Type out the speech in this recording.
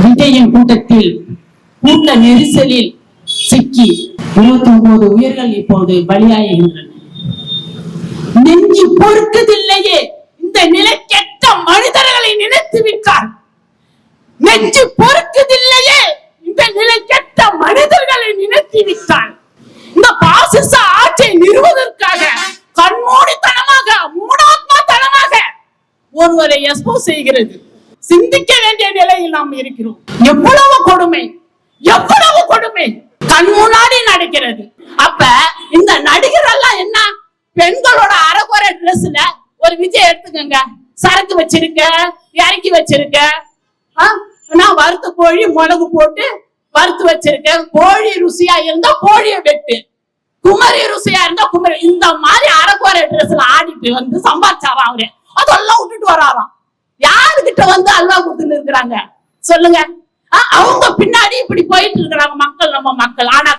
விஜயின் கூட்டத்தில் கூட்ட நெரிசலில் சிக்கி 29 உயிர்கள் இப்போது பலியாகின்றன. நெஞ்சு பொறுக்குதில்லையே, இந்த நிலைக்கெட்ட மனிதர்களை நினைத்து விட்டார். நெஞ்சு பொறுக்குதில்லையே, இந்த நிலைக்கெட்ட மனிதர்களை நினைத்து விட்டார். இந்த பாசிச ஆட்சியை நிறுவதற்காக கண்மூடித்தனமாக மூடாத்மாத்தனமாக ஒருவரை எக்ஸ்போஸ் செய்கிறது. சிந்திக்க வேண்டிய நிலையில் நாம் இருக்கிறோம். எவ்வளவு கொடுமை, எவ்வளவு கொடுமை கண் முன்னாடி நடக்கிறது. அப்ப இந்த நடிகர் எல்லாம் என்ன, பெண்களோட அரைகுறை டிரெஸ்ல ஒரு விஜய் எடுத்துக்கங்க, சரக்கு வச்சிருக்க, இறக்கி வச்சிருக்க, நான் வறுத்த கோழி மிளகு போட்டு வறுத்து வச்சிருக்கேன், கோழி ருசியா இருந்தா கோழியை வெட்டு, குமரி ருசியா இருந்தா குமரி, இந்த மாதிரி அரைகுறை டிரெஸ்ல ஆடிட்டு வந்து சம்பாதிச்சாராம் அவரு. அதெல்லாம் விட்டுட்டு வராராம். யாருகிட்ட வந்து அல்வா கொடுத்துன்னு இருக்கிறாங்க சொல்லுங்க? அவங்க பின்னாடி இப்படி போயிட்டு இருக்கிறாங்க மக்கள், நம்ம மக்கள். ஆனா